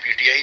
PTI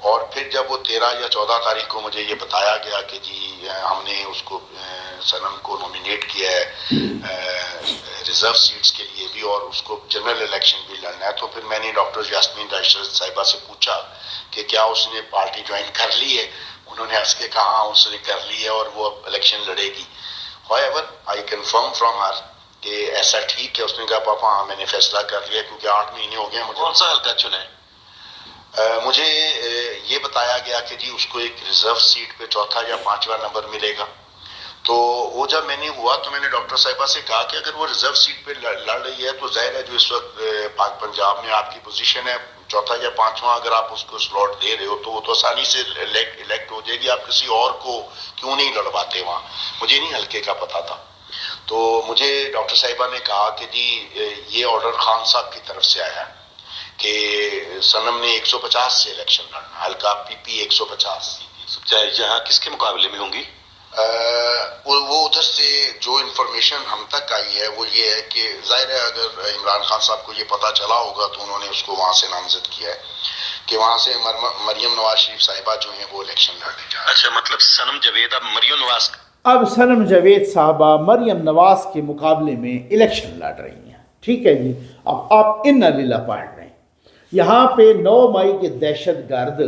اور پھر جب وہ 13 یا 14 تاریخ کو مجھے یہ بتایا گیا کہ جی ہم نے اس کو صنم کو نومینیٹ کیا ہے ریزرو سیٹس کے لیے بھی اور اس کو جنرل الیکشن بھی لڑنا ہے، تو پھر میں نے ڈاکٹر یاسمین راشد صاحبہ سے پوچھا کہ کیا اس نے پارٹی جوائن کر لی ہے. انہوں نے ہنس کے کہا اس نے کر لی ہے اور وہ الیکشن لڑے گی. however I confirm from her کہ ایسا ٹھیک ہے. اس نے کہا پاپا ہاں میں نے فیصلہ کر لیا کیونکہ 8 مہینے ہو گئے. مجھے کون سا حلقہ چنا ہے؟ مجھے یہ بتایا گیا کہ جی اس کو ایک ریزرو سیٹ پہ 4تھا یا 5واں نمبر ملے گا. تو وہ جب میں نے ہوا تو میں نے ڈاکٹر صاحبہ سے کہا کہ اگر وہ ریزرو سیٹ پہ لڑ رہی ہے تو ظاہر ہے جو اس وقت پاک پنجاب میں آپ کی پوزیشن ہے 4تھا یا 5واں، اگر آپ اس کو سلاٹ دے رہے ہو تو وہ تو آسانی سے الیکٹ ہو جائے گی. آپ کسی اور کو کیوں نہیں لڑواتے وہاں؟ مجھے نہیں حلقے کا پتہ تھا. تو مجھے ڈاکٹر صاحبہ نے کہا کہ جی یہ آرڈر خان صاحب کی طرف سے آیا کہ صنم نے 150 سے الیکشن لڑنا، حلقہ پی پی 150. جہاں کس کے مقابلے میں ہوں گی؟ وہ ادھر سے جو انفارمیشن ہم تک آئی ہے وہ یہ ہے کہ ظاہر ہے اگر عمران خان صاحب کو یہ پتہ چلا ہوگا تو انہوں نے اس کو وہاں سے نامزد کیا ہے کہ وہاں سے مریم نواز شریف صاحبہ جو ہیں وہ الیکشن لڑنے جا رہے ہیں. اچھا، مطلب صنم جاوید اب مریم نواز صنم جاوید صاحبہ مریم نواز کے مقابلے میں الیکشن لڑ رہی ہیں. ٹھیک ہے جی. اب آپ ان لیلہ پڑھ رہے ہیں یہاں پہ 9 مئی کے دہشت گرد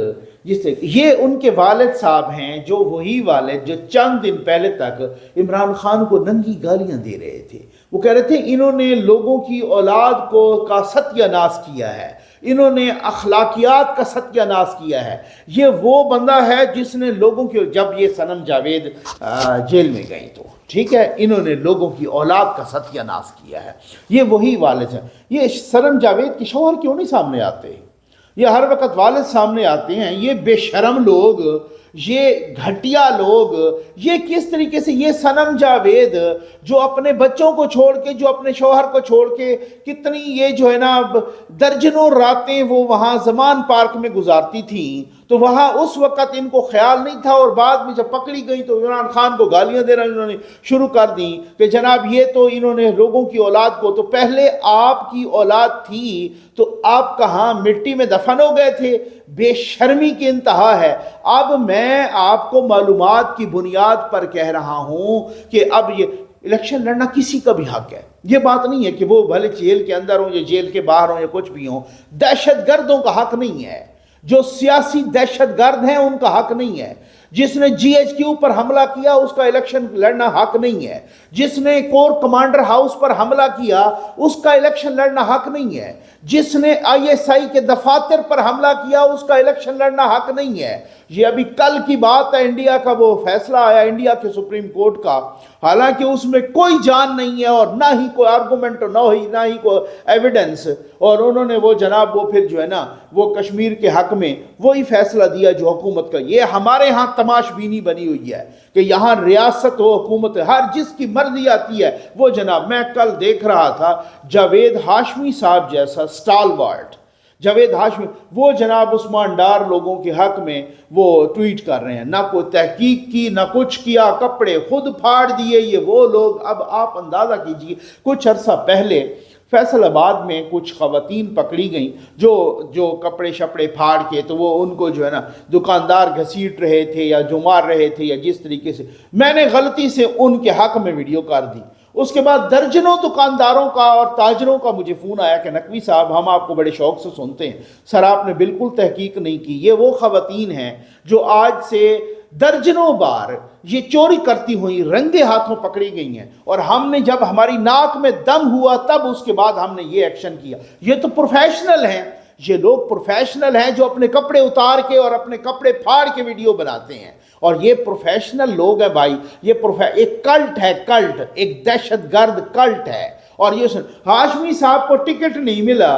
جس سے یہ ان کے والد صاحب ہیں جو وہی والد جو چند دن پہلے تک عمران خان کو ننگی گالیاں دے رہے تھے. وہ کہہ رہے تھے انہوں نے لوگوں کی اولاد کا ستیہ ناش کیا ہے، انہوں نے اخلاقیات کا ستیہ ناش کیا ہے. یہ وہ بندہ ہے جس نے لوگوں کی، جب یہ صنم جاوید جیل میں گئی تو ٹھیک ہے انہوں نے لوگوں کی اولاد کا ستیہ ناش کیا ہے. یہ وہی والد ہیں. یہ صنم جاوید کے شوہر کیوں نہیں سامنے آتے؟ یہ ہر وقت والد سامنے آتے ہیں. یہ بے شرم لوگ، یہ گھٹیا لوگ، یہ کس طریقے سے، یہ صنم جاوید جو اپنے بچوں کو چھوڑ کے، جو اپنے شوہر کو چھوڑ کے کتنی یہ جو ہے نا درجنوں راتیں وہ وہاں زمان پارک میں گزارتی تھیں، تو وہاں اس وقت ان کو خیال نہیں تھا. اور بعد میں جب پکڑی گئی تو عمران خان کو گالیاں دینا انہوں نے شروع کر دیں کہ جناب یہ تو انہوں نے لوگوں کی اولاد کو، تو پہلے آپ کی اولاد تھی تو آپ کہاں مٹی میں دفن ہو گئے تھے؟ بے شرمی کی انتہا ہے. اب میں آپ کو معلومات کی بنیاد پر کہہ رہا ہوں کہ اب یہ الیکشن لڑنا کسی کا بھی حق ہے. یہ بات نہیں ہے کہ وہ بھلے جیل کے اندر ہوں یا جیل کے باہر ہوں یا کچھ بھی ہوں. دہشت گردوں کا حق نہیں ہے. جو سیاسی دہشت گرد ہیں ان کا حق نہیں ہے. جس نے جی ایچ کیو پر حملہ کیا اس کا الیکشن لڑنا حق نہیں ہے. جس نے کور کمانڈر ہاؤس پر حملہ کیا اس کا الیکشن لڑنا حق نہیں ہے. جس نے آئی ایس آئی کے دفاتر پر حملہ کیا اس کا الیکشن لڑنا حق نہیں ہے. یہ ابھی کل کی بات ہے، انڈیا کا وہ فیصلہ آیا انڈیا کے سپریم کورٹ کا، حالانکہ اس میں کوئی جان نہیں ہے اور نہ ہی کوئی آرگومنٹ نہ ہی کوئی ایویڈنس، اور انہوں نے وہ جناب وہ پھر جو ہے نا وہ کشمیر کے حق میں وہی فیصلہ دیا جو حکومت کا. یہ ہمارے ہاں تماش بینی بنی ہوئی ہے کہ یہاں ریاست و حکومت ہر جس کی مرضی آتی ہے وہ جناب. میں کل دیکھ رہا تھا جاوید ہاشمی صاحب جیسا سٹالورٹ جاوید ہاشمی، وہ جناب عثمان ڈار لوگوں کے حق میں وہ ٹویٹ کر رہے ہیں، نہ کوئی تحقیق کی نہ کچھ کیا، کپڑے خود پھاڑ دیے یہ وہ لوگ. اب آپ اندازہ کیجئے کچھ عرصہ پہلے فیصل آباد میں کچھ خواتین پکڑی گئیں جو کپڑے شپڑے پھاڑ کے، تو وہ ان کو جو ہے نا دکاندار گھسیٹ رہے تھے یا جو مار رہے تھے یا جس طریقے سے. میں نے غلطی سے ان کے حق میں ویڈیو کر دی. اس کے بعد درجنوں دکانداروں کا اور تاجروں کا مجھے فون آیا کہ نقوی صاحب ہم آپ کو بڑے شوق سے سنتے ہیں، سر آپ نے بالکل تحقیق نہیں کی. یہ وہ خواتین ہیں جو آج سے درجنوں بار یہ چوری کرتی ہوئی رنگے ہاتھوں پکڑی گئی ہیں، اور ہم نے جب ہماری ناک میں دم ہوا تب اس کے بعد ہم نے یہ ایکشن کیا. یہ تو پروفیشنل ہیں، یہ لوگ پروفیشنل ہیں جو اپنے کپڑے اتار کے اور اپنے کپڑے پھاڑ کے ویڈیو بناتے ہیں. اور یہ پروفیشنل لوگ ہیں بھائی. یہ ایک کلٹ ہے، کلٹ، ایک دہشت گرد کلٹ ہے. اور یہ ہاشمی صاحب کو ٹکٹ نہیں ملا.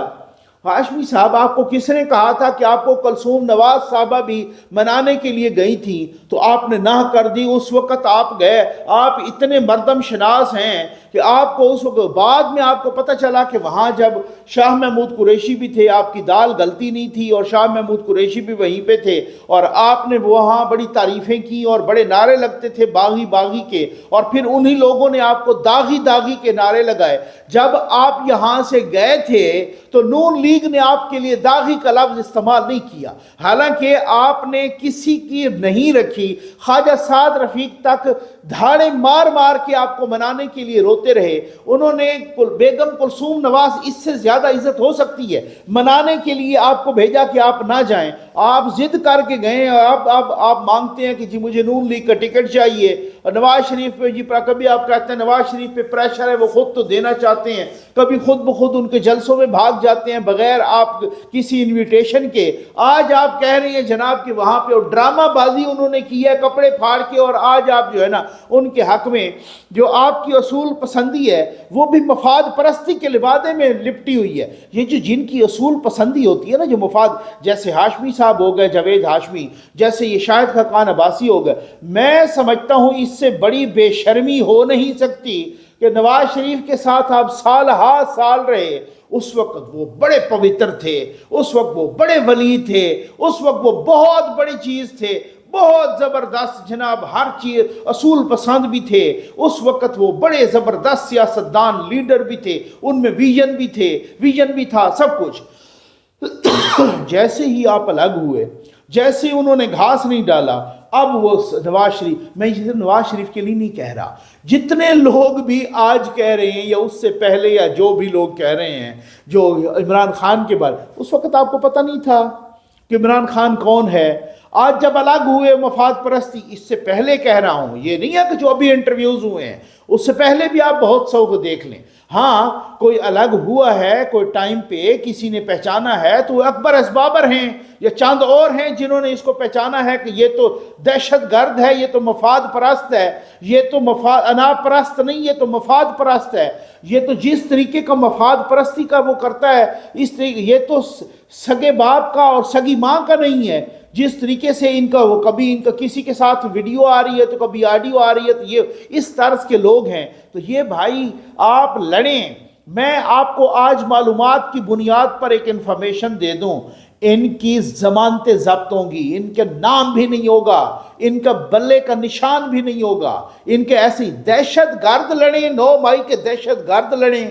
ہاشمی صاحب آپ کو کس نے کہا تھا کہ آپ کو کلثوم نواز صاحبہ بھی منانے کے لیے گئی تھی تو آپ نے نہ کر دی؟ اس وقت آپ گئے، آپ اتنے مردم شناس ہیں کہ آپ کو اس وقت بعد میں آپ کو پتہ چلا کہ وہاں جب شاہ محمود قریشی بھی تھے، آپ کی دال غلطی نہیں تھی اور شاہ محمود قریشی بھی وہیں پہ تھے، اور آپ نے وہاں بڑی تعریفیں کی اور بڑے نعرے لگتے تھے باغی باغی کے، اور پھر انہی لوگوں نے آپ کو داغی داغی کے نعرے لگائے. جب آپ یہاں سے گئے تھے تو نون لیگ نے آپ کے لیے داغی کا لفظ استعمال نہیں کیا، حالانکہ آپ نے کسی کی نہیں رکھی، خواجہ سعد رفیق تک دھاڑے مار مار کے آپ کو منانے کے لیے روتے رہے، انہوں نے بیگم کلثوم نواز اس سے زیادہ عزت ہو سکتی ہے، منانے کے لیے آپ کو بھیجا کہ آپ نہ جائیں، آپ ضد کر کے گئے، آپ مانگتے ہیں کہ جی مجھے نون لیگ کا ٹکٹ چاہیے، اور نواز شریف پہ جی کبھی آپ کہتے ہیں نواز شریف پہ پریشر ہے، وہ خود تو دینا چاہتے ہیں، کبھی خود بخود ان کے جلسوں میں بھاگ جاتے ہیں بغیر آپ کسی انویٹیشن کے، آج آپ کہہ رہے ہیں جناب کہ وہاں پہ ڈرامہ بازی انہوں نے کی ہے کپڑے پھاڑ کے، اور آج آپ جو ہے نا ان کے حق میں جو آپ کی اصول پسندی ہے وہ بھی مفاد پرستی کے لبادے میں لپٹی ہوئی ہے۔ یہ جو جن کی اصول پسندی ہوتی ہے نا، جو مفاد، جیسے ہاشمی صاحب ہو گئے، جاوید ہاشمی، جیسے یہ شاہد خاقان عباسی ہو گئے، میں سمجھتا ہوں اس سے بڑی بے شرمی ہو نہیں سکتی کہ نواز شریف کے ساتھ آپ سال ہا سال رہے، اس وقت وہ بڑے پوتر تھے، اس وقت وہ بڑے ولی تھے، اس وقت وہ بہت بڑی چیز تھے، بہت زبردست جناب، ہر چیز اصول پسند بھی تھے، اس وقت وہ بڑے زبردست سیاستدان لیڈر بھی تھے، ان میں ویژن بھی تھے، ویژن بھی تھا سب کچھ۔ جیسے ہی آپ الگ ہوئے، جیسے انہوں نے گھاس نہیں ڈالا، اب وہ نواز شریف، میں یہ نواز شریف کے لیے نہیں کہہ رہا، جتنے لوگ بھی آج کہہ رہے ہیں یا اس سے پہلے یا جو بھی لوگ کہہ رہے ہیں جو عمران خان کے بارے، اس وقت آپ کو پتہ نہیں تھا کہ عمران خان کون ہے؟ آج جب الگ ہوئے مفاد پرستی، اس سے پہلے کہہ رہا ہوں، یہ نہیں ہے کہ جو ابھی انٹرویوز ہوئے ہیں، اس سے پہلے بھی آپ بہت سو کو دیکھ لیں، ہاں کوئی الگ ہوا ہے، کوئی ٹائم پہ کسی نے پہچانا ہے تو وہ اکبر اسبابر ہیں یا چند اور ہیں جنہوں نے اس کو پہچانا ہے کہ یہ تو دہشت گرد ہے، یہ تو مفاد پرست ہے، یہ تو انا پرست نہیں، یہ تو مفاد پرست ہے، یہ تو جس طریقے کا مفاد پرستی کا وہ کرتا ہے، اس طریقے یہ تو سگے باپ کا اور سگی ماں کا نہیں ہے، جس طریقے سے ان کا وہ کبھی ان کا کسی کے ساتھ ویڈیو آ رہی ہے تو کبھی آڈیو آ رہی ہے، تو یہ اس طرز کے لوگ ہیں۔ تو یہ بھائی آپ لڑیں، میں آپ کو آج معلومات کی بنیاد پر ایک انفارمیشن دے دوں، ان کی ضمانتیں ضبط ہوں گی، ان کے نام بھی نہیں ہوگا، ان کا بلے کا نشان بھی نہیں ہوگا، ان کے ایسی دہشت گرد لڑیں، 9 مئی کے دہشت گرد لڑیں،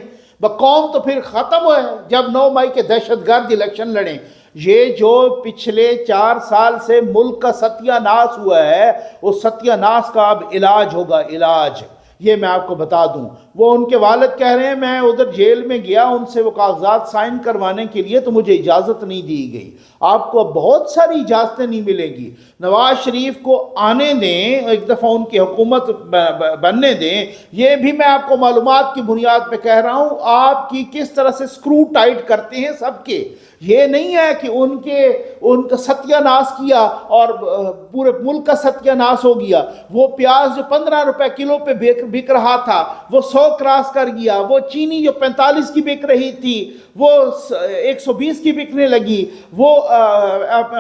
قوم تو پھر ختم ہے جب 9 مئی کے دہشت گرد الیکشن لڑیں۔ یہ جو پچھلے 4 سال سے ملک کا ستیہ ناس ہوا ہے، وہ ستیہ ناس کا اب علاج ہوگا، علاج، یہ میں آپ کو بتا دوں۔ وہ ان کے والد کہہ رہے ہیں میں ادھر جیل میں گیا ان سے وہ کاغذات سائن کروانے کے لیے تو مجھے اجازت نہیں دی گئی۔ آپ کو بہت ساری اجازتیں نہیں ملیں گی۔ نواز شریف کو آنے دیں، ایک دفعہ ان کی حکومت بننے دیں۔ یہ بھی میں آپ کو معلومات کی بنیاد پہ کہہ رہا ہوں، آپ کی کس طرح سے سکرو ٹائٹ کرتے ہیں سب کے۔ یہ نہیں ہے کہ ان کا ستیہ ناس کیا اور پورے ملک کا ستیہ ناس ہو گیا۔ وہ پیاز جو 15 روپے کلو پہ بک رہا تھا وہ 100 کراس کر گیا، وہ چینی جو 45 کی بک رہی تھی وہ 120 کی بکنے لگی، وہ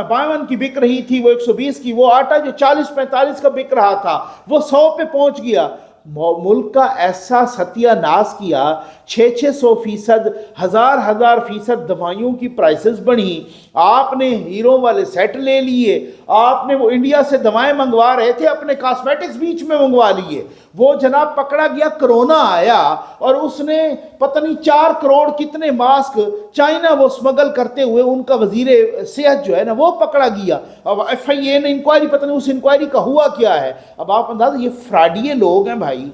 52 کی بک رہی تھی وہ 120 کی، وہ آٹا جو 40-45 کا بک رہا تھا وہ 100 پہ پہنچ گیا۔ ملک کا ایسا ستیہ ناس کیا، 600-600%، 1000-1000% دوائیوں کی پرائسز بڑھی، آپ نے ہیرو والے سیٹ لے لیے، آپ نے وہ انڈیا سے دوائیں منگوا رہے تھے اپنے کاسمیٹکس بیچ میں منگوا لیے، وہ جناب پکڑا گیا، کرونا آیا اور اس نے پتہ نہیں 4 کروڑ کتنے ماسک چائنا وہ سمگل کرتے ہوئے ان کا وزیر صحت جو ہے نا وہ پکڑا گیا۔ اب ایف آئی اے نے انکوائری، پتہ نہیں اس انکوائری کا ہوا کیا ہے۔ اب آپ اندازہ، یہ فراڈیے لوگ ہیں بھائی،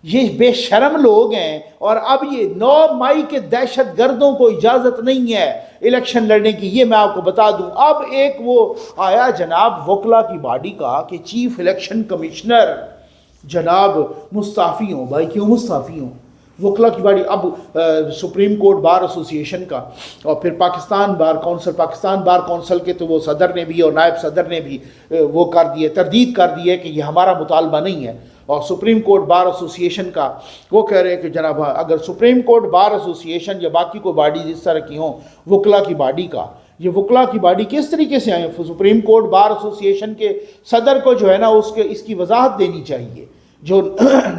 یہ بے شرم لوگ ہیں، اور اب یہ 9 مئی کے دہشت گردوں کو اجازت نہیں ہے الیکشن لڑنے کی، یہ میں آپ کو بتا دوں۔ اب ایک وہ آیا جناب وکلا کی باڈی کا کہ چیف الیکشن کمشنر جناب مستعفی ہوں۔ بھائی کیوں مستعفی ہوں؟ وکلا کی باڈی اب سپریم کورٹ بار ایسوسی ایشن کا اور پھر پاکستان بار کونسل کے تو وہ صدر نے بھی اور نائب صدر نے بھی وہ کر دیے، تردید کر دی ہے کہ یہ ہمارا مطالبہ نہیں ہے، اور سپریم کورٹ بار ایسوسی ایشن کا وہ کہہ رہے ہیں کہ جناب اگر سپریم کورٹ بار ایسوسی ایشن یا باقی کوئی باڈی جس طرح کی ہوں وکلا کی باڈی کا، یہ وکلا کی باڈی کس طریقے سے آئیں؟ سپریم کورٹ بار ایسوسی ایشن کے صدر کو جو ہے نا اس کی وضاحت دینی چاہیے۔ جو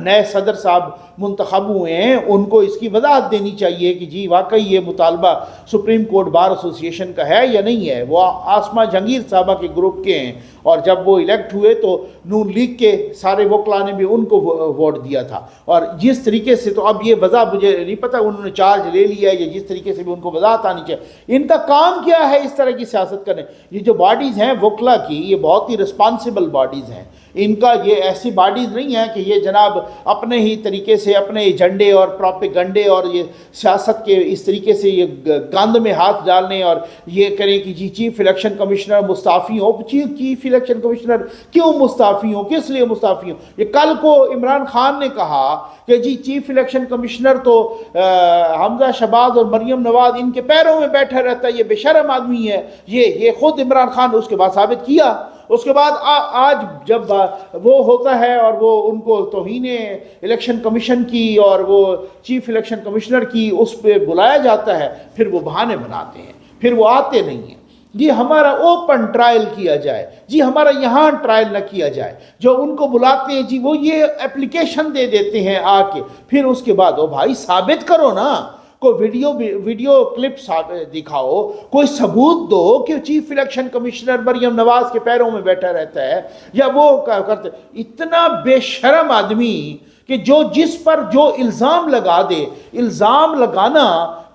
نئے صدر صاحب منتخب ہوئے ہیں ان کو اس کی وضاحت دینی چاہیے کہ جی واقعی یہ مطالبہ سپریم کورٹ بار ایسوسی ایشن کا ہے یا نہیں ہے۔ وہ آسمہ جہانگیر صاحبہ کے گروپ کے ہیں، اور جب وہ الیکٹ ہوئے تو نون لیگ کے سارے وکلاء نے بھی ان کو ووٹ دیا تھا، اور جس طریقے سے تو اب یہ وضاحت مجھے نہیں پتہ انہوں نے چارج لے لیا ہے یا جس طریقے سے بھی ان کو وضاحت آنی چاہیے۔ ان کا کام کیا ہے اس طرح کی سیاست کرنے؟ یہ جو باڈیز ہیں وکلاء کی، یہ بہت ہی رسپانسبل باڈیز ہیں، ان کا یہ ایسی باڈیز نہیں ہیں کہ یہ جناب اپنے ہی طریقے سے اپنے ایجنڈے اور پروپیگنڈے اور یہ سیاست کے اس طریقے سے یہ گند میں ہاتھ ڈالنے اور یہ کریں کہ جی چیف الیکشن کمشنر مستعفی ہو۔ چیف الیکشن کمشنر کیوں مستعفی ہوں؟ کس لیے مستعفی ہوں؟ یہ کل کو عمران خان نے کہا کہ جی چیف الیکشن کمشنر تو حمزہ شہباز اور مریم نواز ان کے پیروں میں بیٹھا رہتا ہے، یہ بے شرم آدمی ہے، یہ خود عمران خان نے اس کے بعد ثابت کیا۔ اس کے بعد آج جب وہ ہوتا ہے اور وہ ان کو توہین الیکشن کمیشن کی اور وہ چیف الیکشن کمشنر کی اس پہ بلایا جاتا ہے، پھر وہ بہانے بناتے ہیں، پھر وہ آتے نہیں ہیں۔ جی ہمارا اوپن ٹرائل کیا جائے، جی ہمارا یہاں ٹرائل نہ کیا جائے۔ جو ان کو بلاتے ہیں جی وہ یہ اپلیکیشن دے دیتے ہیں آ کے، پھر اس کے بعد او بھائی ثابت کرو نا، کوئی ویڈیو کلپ دکھاؤ، کوئی ثبوت دو کہ chief election commissioner Maryam Nawaz کے پیروں میں بیٹھا رہتا ہے یا وہ کرتے۔ اتنا بے شرم آدمی کہ جو جس پر جو الزام لگا دے۔ الزام لگانا،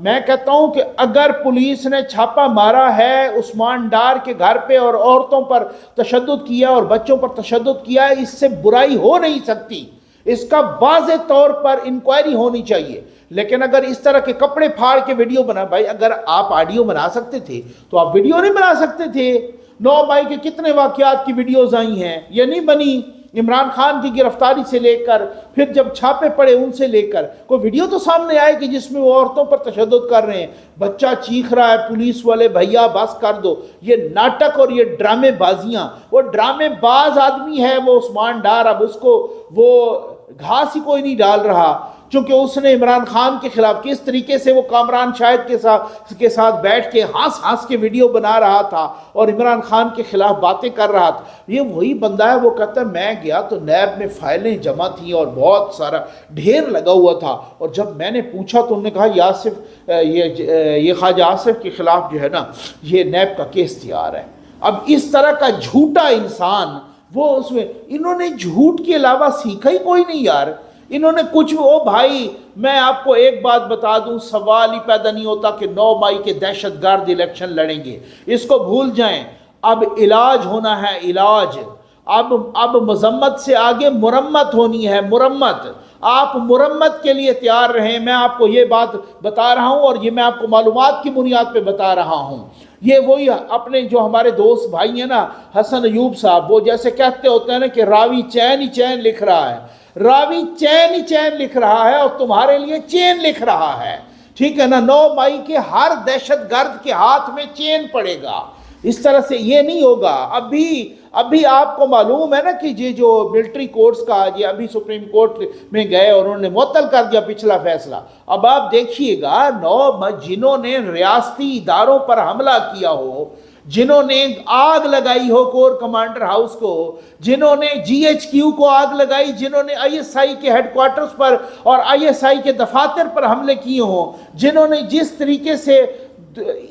میں کہتا ہوں کہ اگر پولیس نے چھاپا مارا ہے عثمان ڈار کے گھر پہ اور عورتوں پر تشدد کیا اور بچوں پر تشدد کیا ہے، اس سے برائی ہو نہیں سکتی، اس کا واضح طور پر انکوائری ہونی چاہیے۔ لیکن اگر اس طرح کے کپڑے پھاڑ کے ویڈیو بنا، بھائی اگر آپ آڈیو بنا سکتے تھے تو آپ ویڈیو نہیں بنا سکتے تھے؟ 9 مئی کے کتنے واقعات کی ویڈیوز آئی ہیں، یہ نہیں بنی؟ عمران خان کی گرفتاری سے لے کر پھر جب چھاپے پڑے ان سے لے کر کوئی ویڈیو تو سامنے آئے کہ جس میں وہ عورتوں پر تشدد کر رہے ہیں، بچہ چیخ رہا ہے، پولیس والے بھیا بس کر دو۔ یہ ناٹک اور یہ ڈرامے بازیاں، وہ ڈرامے باز آدمی ہے وہ عثمان ڈار، اب اس کو وہ گھاس ہی کوئی نہیں ڈال رہا، چونکہ اس نے عمران خان کے خلاف کس طریقے سے وہ کامران شاہد کے ساتھ بیٹھ کے ہنس کے ویڈیو بنا رہا تھا اور عمران خان کے خلاف باتیں کر رہا تھا۔ یہ وہی بندہ ہے، وہ کہتا ہے میں گیا تو نیب میں فائلیں جمع تھیں اور بہت سارا ڈھیر لگا ہوا تھا، اور جب میں نے پوچھا تو انہوں نے کہا یہ خواجہ آصف کے خلاف جو ہے نا یہ نیب کا کیس تیار ہے۔ اب اس طرح کا جھوٹا انسان، وہ اس میں انہوں نے جھوٹ کے علاوہ سیکھا ہی کوئی نہیں یار۔ انہوں نے کچھ او بھائی میں آپ کو ایک بات بتا دوں، سوال ہی پیدا نہیں ہوتا کہ 9 مئی کے دہشت گرد الیکشن لڑیں گے، اس کو بھول جائیں۔ اب علاج ہونا ہے، علاج۔ اب مذمت سے آگے مرمت ہونی ہے، مرمت۔ آپ مرمت کے لیے تیار رہیں۔ میں آپ کو یہ بات بتا رہا ہوں اور یہ میں آپ کو معلومات کی بنیاد پہ بتا رہا ہوں۔ یہ وہی اپنے جو ہمارے دوست بھائی ہیں نا حسن ایوب صاحب، وہ جیسے کہتے ہوتے ہیں نا کہ راوی چین ہی چین لکھ رہا ہے، راوی چین ہی چین لکھ رہا ہے اور تمہارے لیے چین لکھ رہا ہے، ٹھیک ہے نا؟ 9 مئی کے ہر دہشت گرد کے ہاتھ میں چین پڑے گا۔ اس طرح سے یہ نہیں ہوگا۔ ابھی آپ کو معلوم ہے نا کہ یہ جو ملٹری کورٹس کا یہ ابھی سپریم کورٹ میں گئے اور انہوں نے معطل کر دیا پچھلا فیصلہ۔ اب آپ دیکھیے گا جنہوں نے ریاستی اداروں پر حملہ کیا ہو، جنہوں نے آگ لگائی ہو کور کمانڈر ہاؤس کو، جنہوں نے GHQ کو آگ لگائی، جنہوں نے ISI کے ہیڈ کوارٹرز پر اور ISI کے دفاتر پر حملے کیے ہوں، جنہوں نے جس طریقے سے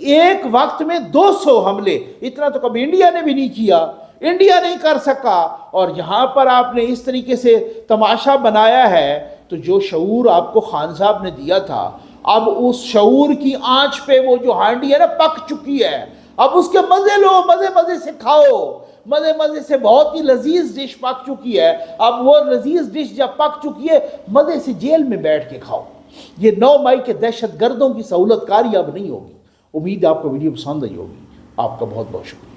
ایک وقت میں 200 حملے، اتنا تو کبھی انڈیا نے بھی نہیں کیا، انڈیا نہیں کر سکا، اور یہاں پر آپ نے اس طریقے سے تماشا بنایا ہے۔ تو جو شعور آپ کو خان صاحب نے دیا تھا، اب اس شعور کی آنچ پہ وہ جو ہانڈی ہے نا پک چکی ہے، اب اس کے مزے لو، مزے سے کھاؤ، مزے سے بہت ہی لذیذ ڈش پک چکی ہے۔ اب وہ لذیذ ڈش جب پک چکی ہے، مزے سے جیل میں بیٹھ کے کھاؤ۔ یہ 9 مئی کے دہشت گردوں کی سہولت کاری اب نہیں ہوگی۔ امید آپ کو ویڈیو پسند آئی ہوگی۔ آپ کا بہت بہت شکریہ۔